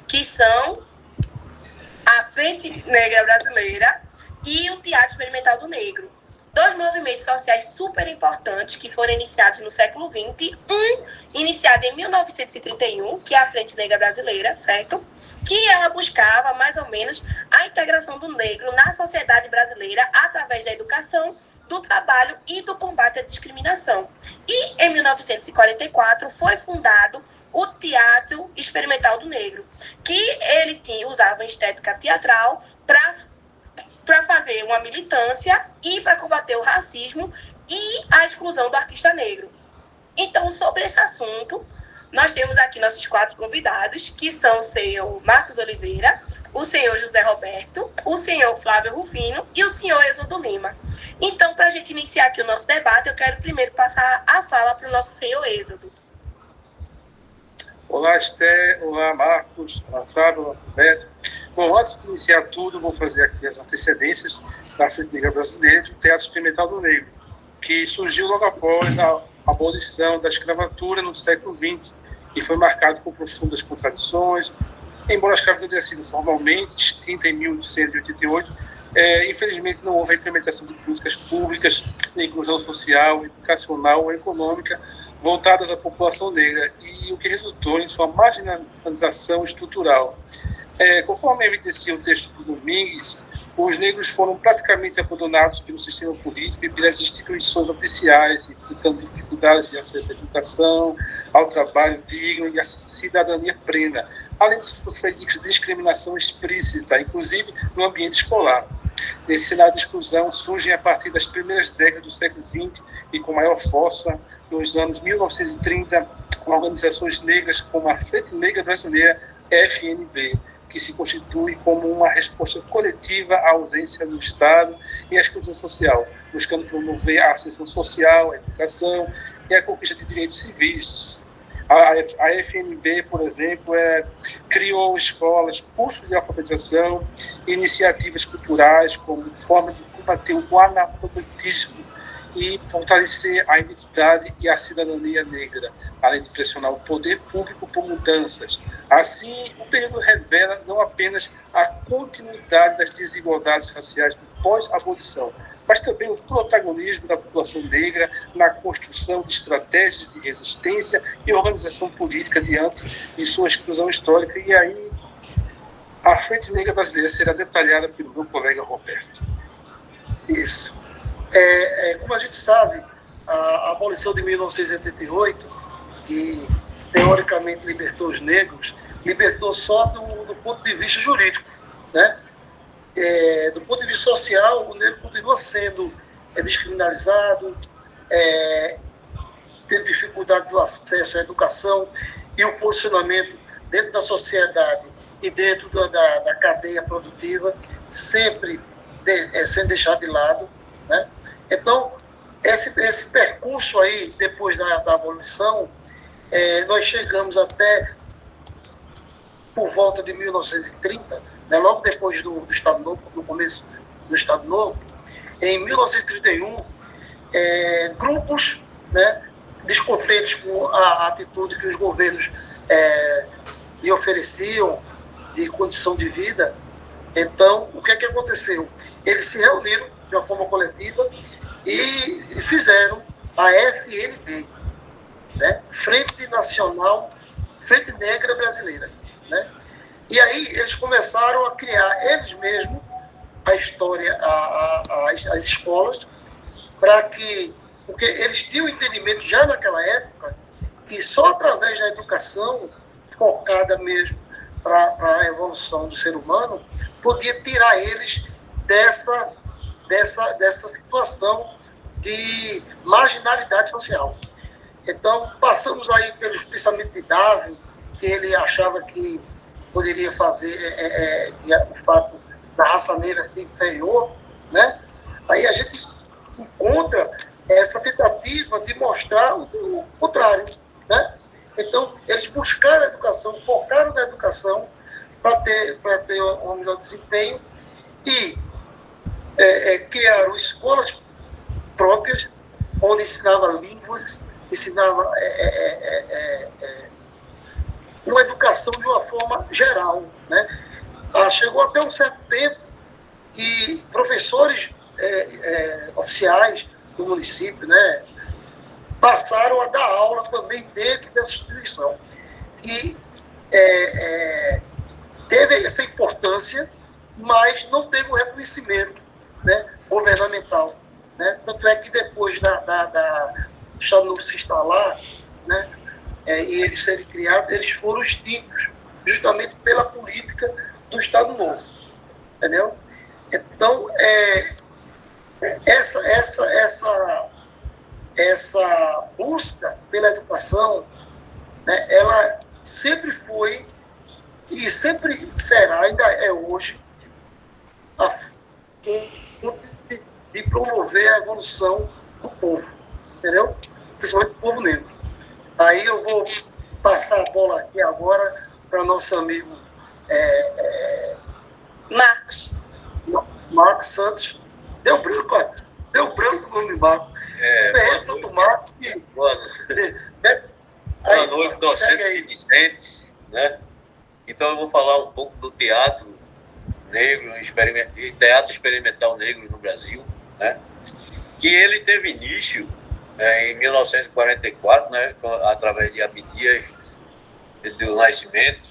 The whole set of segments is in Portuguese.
que são a Frente Negra Brasileira e o Teatro Experimental do Negro. Dois movimentos sociais super importantes que foram iniciados no século XX. Um iniciado em 1931, que é a Frente Negra Brasileira, certo? Que ela buscava, mais ou menos, a integração do negro na sociedade brasileira através da educação, do trabalho e do combate à discriminação. E, em 1944, foi fundado o Teatro Experimental do Negro, que ele usava estética teatral para fazer uma militância e para combater o racismo e a exclusão do artista negro. Então, sobre esse assunto, nós temos aqui nossos 4 convidados, que são o senhor Marcos Oliveira, o senhor José Roberto, o senhor Flávio Rufino e o senhor Êxodo Lima. Então, para a gente iniciar aqui o nosso debate, eu quero primeiro passar a fala para o nosso senhor Êxodo. Olá, Esté. Olá, Marcos. Olá, Flávio. Olá, Roberto. Bom, antes de iniciar tudo, vou fazer aqui as antecedências da Frente Negra Brasileira do Teatro Experimental do Negro, que surgiu logo após a abolição da escravatura no século XX e foi marcado por profundas contradições. Embora a escravatura tenha sido formalmente extinta em 1888, infelizmente não houve a implementação de políticas públicas de inclusão social, educacional ou econômica voltadas à população negra, e o que resultou em sua marginalização estrutural. Conforme evidencia o texto do Domingues, os negros foram praticamente abandonados pelo sistema político e pelas instituições oficiais, enfrentando dificuldades de acesso à educação, ao trabalho digno e à cidadania plena, além de sofrer discriminação explícita, inclusive no ambiente escolar. Esse cenário de exclusão surge a partir das primeiras décadas do século XX e com maior força nos anos 1930, com organizações negras como a Frente Negra Brasileira, FNB, que se constitui como uma resposta coletiva à ausência do Estado e à exclusão social, buscando promover a ascensão social, a educação e a conquista de direitos civis. A FNB, por exemplo, criou escolas, cursos de alfabetização, iniciativas culturais como forma de combater o analfabetismo e fortalecer a identidade e a cidadania negra, além de pressionar o poder público por mudanças. Assim, o período revela não apenas a continuidade das desigualdades raciais do pós-abolição, mas também o protagonismo da população negra na construção de estratégias de resistência e organização política diante de sua exclusão histórica. E aí, a Frente Negra Brasileira será detalhada pelo meu colega Roberto. Isso. Como a gente sabe, a abolição de 1988, que teoricamente libertou os negros, libertou só do ponto de vista jurídico, né? Do ponto de vista social, o negro continua sendo descriminalizado, tendo dificuldade do acesso à educação e o posicionamento dentro da sociedade e dentro da cadeia produtiva, sempre sendo deixado de lado, né? Então, esse percurso aí, depois da abolição, nós chegamos até por volta de 1930, né, logo depois do Estado Novo, no começo do Estado Novo. Em 1931, grupos, né, descontentes com a atitude que os governos lhe ofereciam de condição de vida. Então, o que aconteceu? Eles se reuniram de uma forma coletiva e fizeram a FNB, né? Frente Negra Brasileira, né? E aí eles começaram a criar eles mesmos a história, as escolas, porque eles tinham um entendimento já naquela época que só através da educação focada mesmo para a evolução do ser humano podia tirar eles dessa situação de marginalidade social. Então, passamos aí pelos pensamentos de Darwin, que ele achava que poderia fazer o fato da raça negra ser inferior, né? Aí a gente encontra essa tentativa de mostrar o contrário, né? Então, eles buscaram a educação, focaram na educação para ter um melhor desempenho e criaram escolas próprias, onde ensinava línguas, ensinava uma educação de uma forma geral, né? Chegou até um certo tempo que professores oficiais do município, né, passaram a dar aula também dentro dessa instituição. E teve essa importância, mas não teve o reconhecimento, né, governamental, né? Tanto é que depois do Estado Novo se instalar, né, e eles serem criados, eles foram extintos justamente pela política do Estado Novo, entendeu? Então, essa busca pela educação, né, ela sempre foi e sempre será, ainda é hoje, a fonte de promover a evolução do povo, entendeu? Principalmente do povo negro. Aí eu vou passar a bola aqui agora para nosso amigo Marcos Santos. Deu branco o nome de Marcos. Tanto Marcos que... Boa noite, docentes e discentes, né? Então eu vou falar um pouco do teatro negro, teatro experimental negro no Brasil, né? Que ele teve início em 1944, né? Através de Abdias do Nascimento,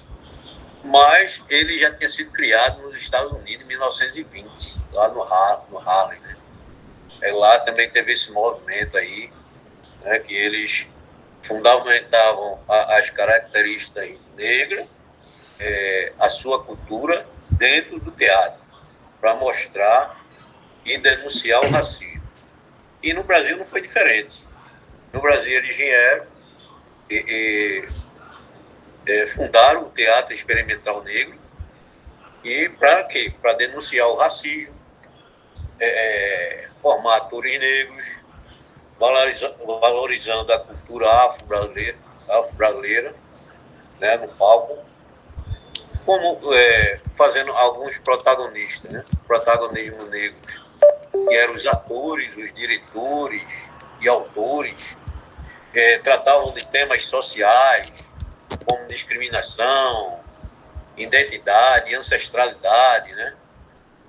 mas ele já tinha sido criado nos Estados Unidos em 1920, lá no Harlem, né? Lá também teve esse movimento aí, né, que eles fundamentavam as características negras, a sua cultura dentro do teatro, para mostrar e denunciar o racismo. E no Brasil não foi diferente. No Brasil eles vieram fundaram o Teatro Experimental Negro, e para quê? Para denunciar o racismo, formar atores negros, valorizando a cultura afro-brasileira, né, no palco, como fazendo alguns protagonistas, né, protagonismo negros, que eram os atores, os diretores e autores, tratavam de temas sociais, como discriminação, identidade, ancestralidade, né?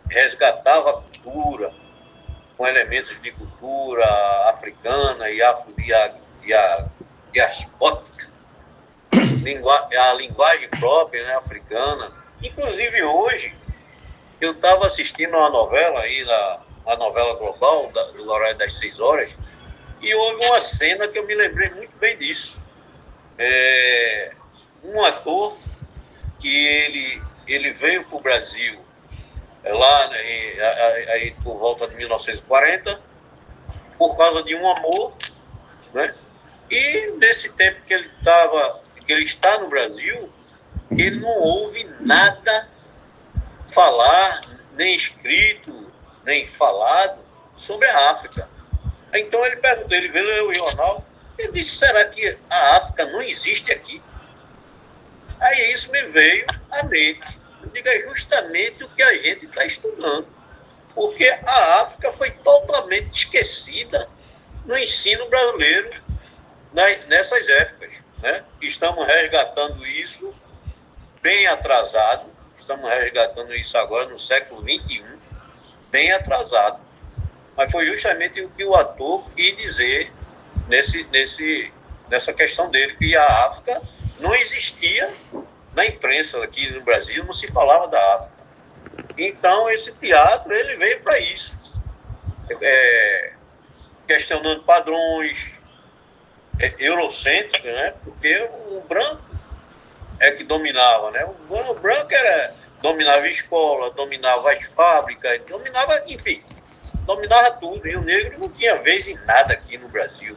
Resgatava a cultura com elementos de cultura africana e diaspótica, a linguagem própria, né, africana. Inclusive hoje eu estava assistindo uma novela aí, a novela global do horário das 6 horas, e houve uma cena que eu me lembrei muito bem disso. Um ator que ele veio para o Brasil lá aí por volta de 1940 por causa de um amor, né? E nesse tempo que ele está no Brasil, ele não ouve nada falar, nem escrito, nem falado sobre a África. Então ele perguntou, ele veio ler o jornal, ele disse: será que a África não existe aqui? Aí isso me veio à mente. Eu digo, é justamente o que a gente está estudando, porque a África foi totalmente esquecida no ensino brasileiro nessas épocas, né? Estamos resgatando isso bem atrasado, estamos resgatando isso agora no século XXI, bem atrasado. Mas foi justamente o que o ator quis dizer nessa questão dele, que a África não existia na imprensa aqui no Brasil, não se falava da África. Então, esse teatro, ele veio para isso. Questionando padrões eurocêntricos, né? Porque o branco é que dominava, né? O branco dominava a escola, dominava as fábricas, dominava, enfim, dominava tudo. E o negro não tinha vez em nada aqui no Brasil,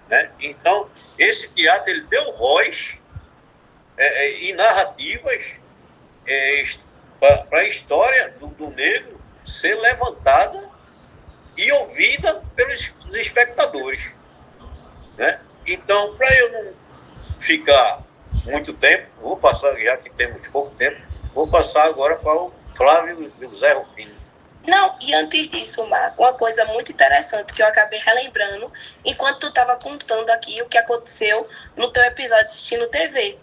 né? Então, esse teatro, ele deu voz e narrativas para a história do negro ser levantada e ouvida pelos espectadores, né? Então, para eu não ficar muito tempo, vou passar, já que temos pouco tempo, vou passar agora para o Flávio José Rufino. Não, e antes disso, Marco, uma coisa muito interessante que eu acabei relembrando enquanto tu estava contando aqui o que aconteceu no teu episódio assistindo TV.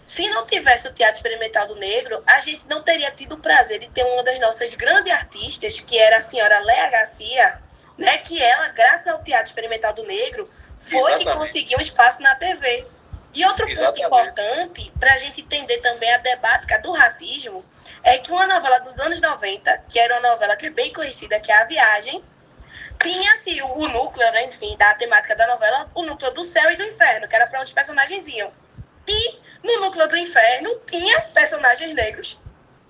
Se não tivesse o Teatro Experimental do Negro, a gente não teria tido o prazer de ter uma das nossas grandes artistas, que era a senhora Léa Garcia, né? Que ela, graças ao Teatro Experimental do Negro, foi que conseguiu um espaço na TV. E outro ponto importante, para a gente entender também a temática do racismo, é que uma novela dos anos 90, que era uma novela que é bem conhecida, que é A Viagem, tinha-se o núcleo, né, enfim, da temática da novela, o núcleo do céu e do inferno, que era para onde os personagens iam. E no núcleo do inferno tinha personagens negros.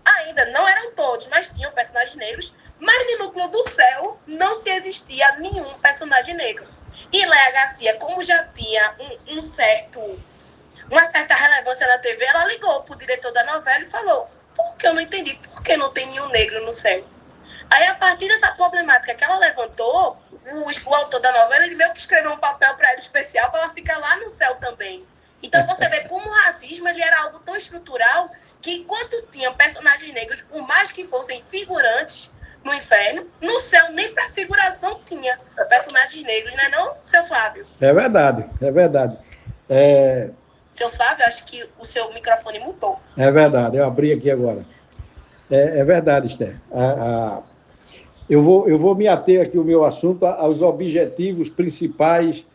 Ainda não eram todos, mas tinham personagens negros. Mas no núcleo do céu não se existia nenhum personagem negro. E Léa Garcia, como já tinha uma certa relevância na TV, ela ligou para o diretor da novela e falou: por que eu não entendi? Por que não tem nenhum negro no céu? Aí, a partir dessa problemática que ela levantou, o autor da novela, ele meio que escreveu um papel para ela especial para ela ficar lá no céu também. Então, você vê como o racismo ele era algo tão estrutural que, enquanto tinha personagens negros, por mais que fossem figurantes no inferno, no céu nem para figuração tinha personagens negros, né não, seu Flávio? É verdade, é verdade. Seu Flávio, acho que o seu microfone mutou. É verdade, eu abri aqui agora. É verdade, Esther. Eu vou me ater aqui o meu assunto aos objetivos principais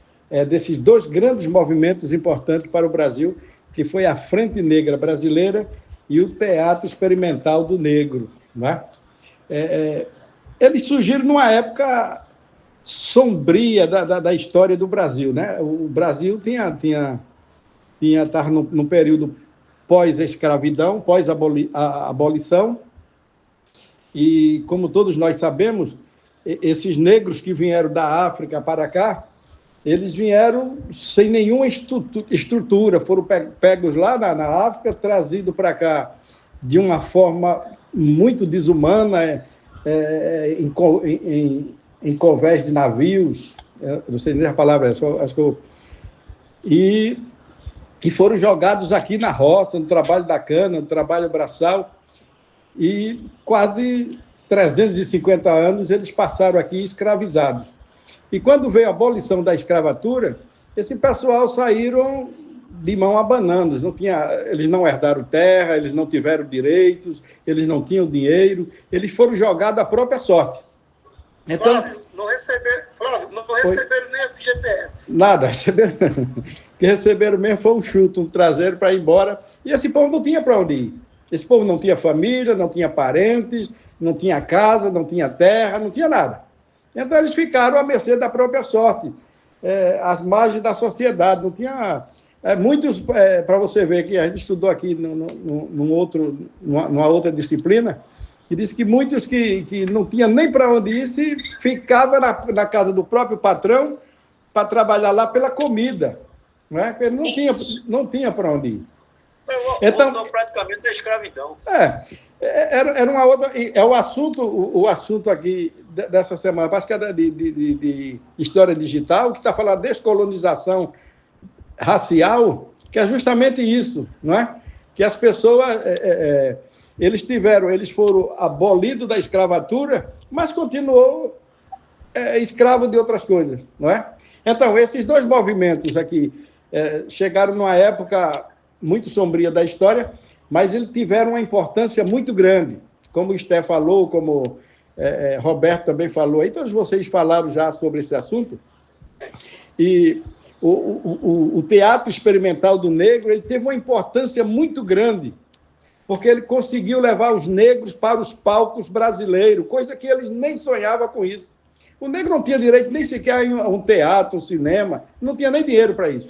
desses dois grandes movimentos importantes para o Brasil, que foi a Frente Negra Brasileira e o Teatro Experimental do Negro. Né? Eles surgiram numa época sombria da história do Brasil. Né? O Brasil estava num período pós-escravidão, pós-abolição, e, como todos nós sabemos, esses negros que vieram da África para cá, eles vieram sem nenhuma estrutura, foram pegos lá na África, trazidos para cá de uma forma muito desumana, em covés de navios, não sei nem a palavra, acho que e foram jogados aqui na roça, no trabalho da cana, no trabalho braçal, e quase 350 anos eles passaram aqui escravizados. E quando veio a abolição da escravatura, esse pessoal saíram de mão abanando, eles não herdaram terra, eles não tiveram direitos, eles não tinham dinheiro, eles foram jogados à própria sorte. Então, Flávio, não receberam nem a FGTS. Nada, receberam. O que receberam mesmo foi um chute, um traseiro para ir embora, e esse povo não tinha para onde ir. Esse povo não tinha família, não tinha parentes, não tinha casa, não tinha terra, não tinha nada. Então, eles ficaram à mercê da própria sorte, às margens da sociedade. Não tinha... muitos, para você ver que a gente estudou aqui numa outra disciplina, que disse que muitos que não tinham nem para onde ir, se ficava na casa do próprio patrão para trabalhar lá pela comida. Não é? Ele não tinha para onde ir. Então, praticamente da escravidão. Era uma outra. O assunto aqui dessa semana, parece que é de História Digital, que está falando de descolonização racial, que é justamente isso, não é? Que as pessoas eles foram abolidos da escravatura, mas continuou escravo de outras coisas, não é? Então, esses dois movimentos aqui chegaram numa época muito sombria da história, mas eles tiveram uma importância muito grande, como o Esté falou, como Roberto também falou, aí todos vocês falaram já sobre esse assunto, e o Teatro Experimental do Negro ele teve uma importância muito grande, porque ele conseguiu levar os negros para os palcos brasileiros, coisa que eles nem sonhavam com isso. O negro não tinha direito nem sequer a um teatro, um cinema, não tinha nem dinheiro para isso,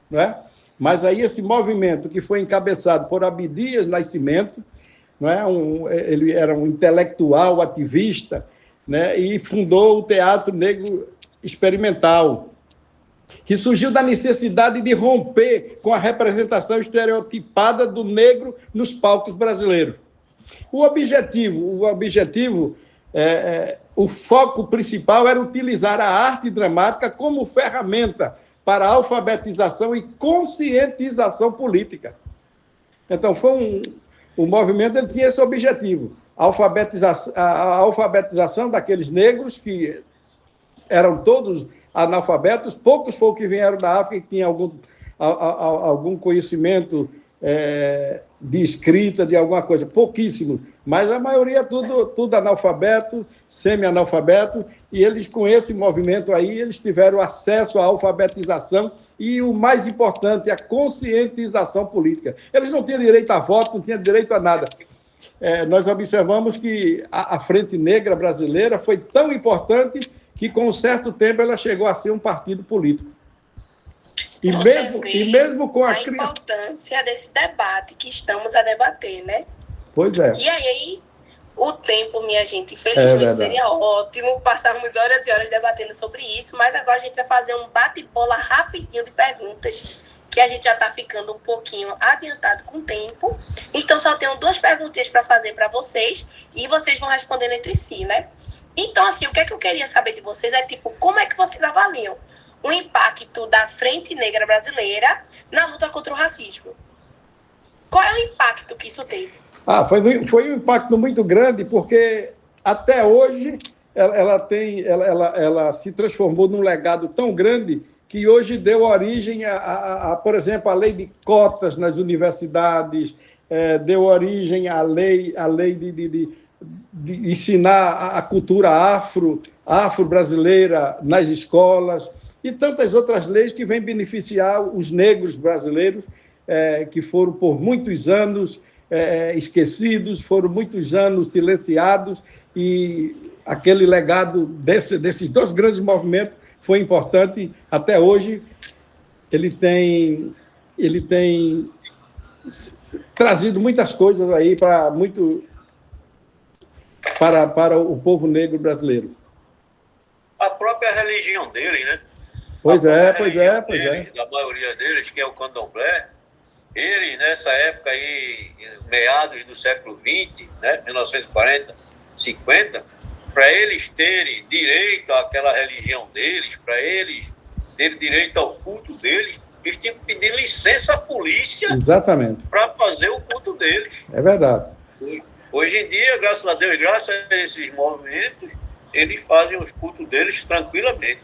não é? Mas aí esse movimento que foi encabeçado por Abdias Nascimento, não é? Ele era um intelectual, ativista, né? E fundou o Teatro Negro Experimental, que surgiu da necessidade de romper com a representação estereotipada do negro nos palcos brasileiros. O foco principal era utilizar a arte dramática como ferramenta para a alfabetização e conscientização política. Então, o movimento ele tinha esse objetivo, a alfabetização daqueles negros que eram todos analfabetos, poucos foram que vieram da África e tinham algum conhecimento de escrita, de alguma coisa, pouquíssimo, mas a maioria tudo analfabeto, semi-analfabeto, e eles, com esse movimento aí, eles tiveram acesso à alfabetização e, o mais importante, a conscientização política. Eles não tinham direito a voto, não tinham direito a nada. Nós observamos que a Frente Negra Brasileira foi tão importante que, com um certo tempo, ela chegou a ser um partido político. E mesmo com a importância desse debate que estamos a debater, né? Pois é. E aí, o tempo, minha gente, infelizmente, seria ótimo passarmos horas e horas debatendo sobre isso, mas agora a gente vai fazer um bate-bola rapidinho de perguntas, que a gente já está ficando um pouquinho adiantado com o tempo. Então, só tenho 2 perguntinhas para fazer para vocês, e vocês vão respondendo entre si, né? Então, assim, o que é que eu queria saber de vocês é, como é que vocês avaliam o impacto da Frente Negra Brasileira na luta contra o racismo? Qual é o impacto que isso teve? Foi um impacto muito grande, porque até hoje ela se transformou num legado tão grande que hoje deu origem por exemplo, a lei de cotas nas universidades, deu origem à lei de ensinar a cultura afro-brasileira nas escolas, e tantas outras leis que vêm beneficiar os negros brasileiros, que foram por muitos anos esquecidos, foram muitos anos silenciados, e aquele legado desses 2 grandes movimentos foi importante. Até hoje ele tem trazido muitas coisas aí para o povo negro brasileiro. A própria religião dele, né? Pois é. Da maioria deles, que é o candomblé, ele, nessa época aí, meados do século XX, né, 1940, 50, para eles terem direito àquela religião deles, para eles terem direito ao culto deles, eles tinham que pedir licença à polícia. Exatamente. Para fazer o culto deles. É verdade. Hoje em dia, graças a Deus, graças a esses movimentos, eles fazem os cultos deles tranquilamente.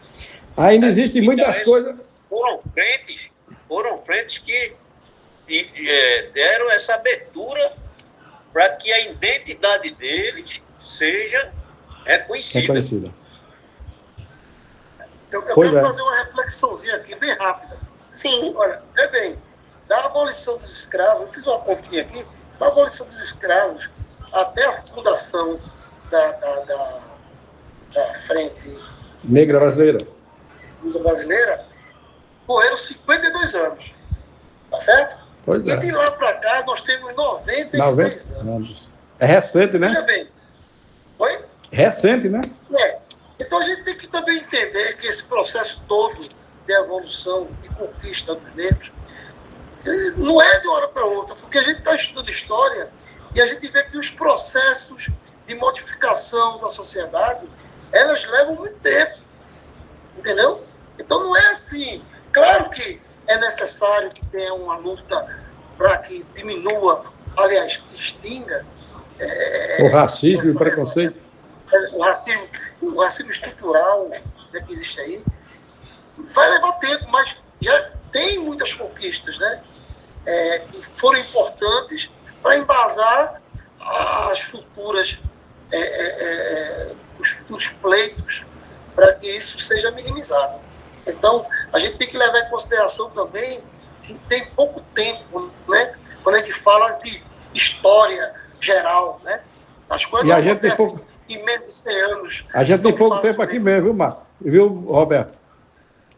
Ainda existem muitas coisas. Foram frentes que deram essa abertura para que a identidade deles seja reconhecida. Eu quero fazer uma reflexãozinha aqui, bem rápida. Sim. Olha, bem, da abolição dos escravos, eu fiz uma continha aqui, da abolição dos escravos até a fundação da Frente Negra Brasileira, correram 52 anos, tá certo? Pois e de lá para cá nós temos 96 anos. É recente, né? Veja bem. Oi? Recente, né? Então a gente tem que também entender que esse processo todo de evolução e conquista dos negros não é de uma hora para outra, porque a gente está estudando história e a gente vê que os processos de modificação da sociedade, elas levam muito tempo, entendeu? Então não é assim. Claro que é necessário que tenha uma luta para que diminua, aliás, que extinga o racismo e o preconceito. O racismo estrutural, né, que existe aí. Vai levar tempo, mas já tem muitas conquistas, né, que foram importantes para embasar os futuros pleitos, para que isso seja minimizado. Então, a gente tem que levar em consideração também que tem pouco tempo, né, quando a gente fala de história geral, né? As coisas não acontecem em menos de 100 anos. A gente tem pouco tempo aqui mesmo, viu, Marco? Viu, Roberto?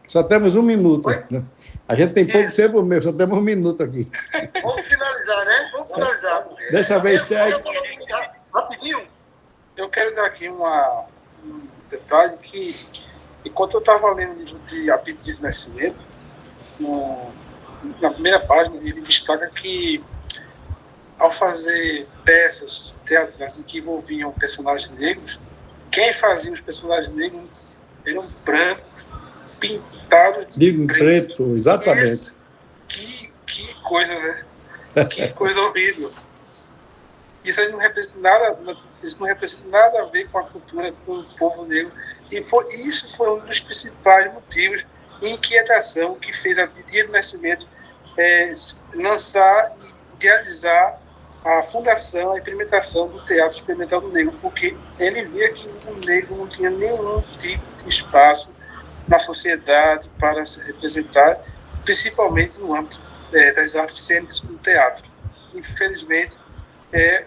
Só temos 1 minuto. Né? A gente tem pouco tempo mesmo, só temos 1 minuto aqui. Vamos finalizar, né? Vamos finalizar. Deixa eu ver se rapidinho. Eu quero dar aqui um detalhe que, enquanto eu estava lendo o livro de Apito de Nascimento, na primeira página, ele destaca que, ao fazer peças teatrais que envolviam personagens negros, quem fazia os personagens negros eram brancos, pintados de preto. Exatamente. Que coisa, né? Que coisa horrível. Isso aí não representa nada a ver com a cultura do povo negro. E isso foi um dos principais motivos de inquietação que fez a Dia do Nascimento lançar idealizar a fundação, a implementação do Teatro Experimental do Negro, porque ele via que o negro não tinha nenhum tipo de espaço na sociedade para se representar, principalmente no âmbito das artes cênicas como teatro. Infelizmente,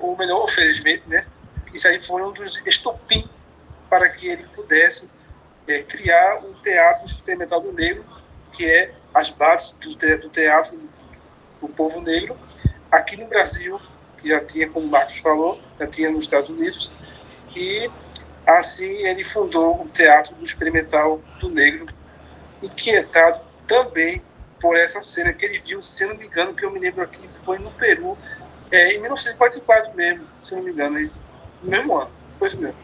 ou melhor, felizmente, né, isso aí foi um dos estopim para que ele pudesse criar um Teatro Experimental do Negro, que é as bases do teatro do povo negro, aqui no Brasil, que já tinha, como o Marcos falou, já tinha nos Estados Unidos, e assim ele fundou o Teatro do Experimental do Negro, inquietado também por essa cena que ele viu, se não me engano, que eu me lembro aqui, foi no Peru, em 1944 mesmo, se não me engano, no mesmo ano, foi isso mesmo.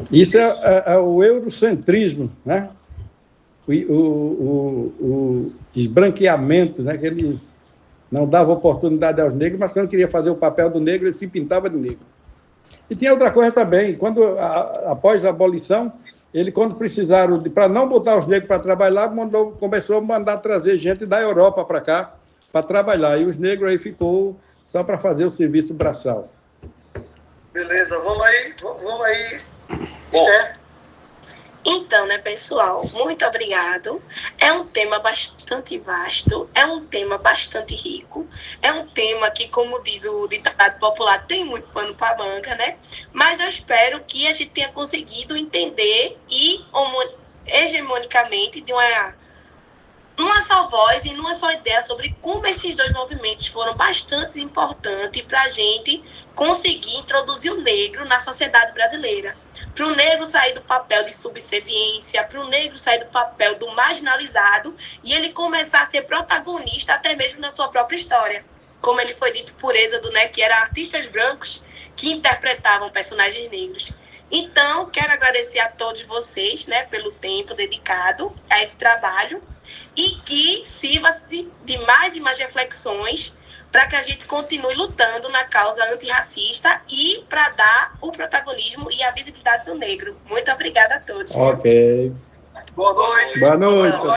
Isso é o eurocentrismo, né? O esbranqueamento, né? Que ele não dava oportunidade aos negros, mas quando queria fazer o papel do negro, ele se pintava de negro. E tinha outra coisa também, após a abolição, ele, quando precisaram, para não botar os negros para trabalhar, começou a mandar trazer gente da Europa para cá, para trabalhar, e os negros aí ficou só para fazer o serviço braçal. Beleza, vamos aí. Bom, Então, né, pessoal, muito obrigado. É um tema bastante vasto, é um tema bastante rico, é um tema que, como diz o ditado popular, tem muito pano para manga, né? Mas eu espero que a gente tenha conseguido entender e hegemonicamente de numa só voz e numa só ideia sobre como esses dois movimentos foram bastante importantes para a gente conseguir introduzir o negro na sociedade brasileira. Para o negro sair do papel de subserviência, para o negro sair do papel do marginalizado e ele começar a ser protagonista até mesmo na sua própria história. Como ele foi dito por Êxodo, né, que eram artistas brancos que interpretavam personagens negros. Então, quero agradecer a todos vocês, né, pelo tempo dedicado a esse trabalho e que sirva-se de mais e mais reflexões para que a gente continue lutando na causa antirracista e para dar o protagonismo e a visibilidade do negro. Muito obrigada a todos. Ok. Boa noite. Boa noite.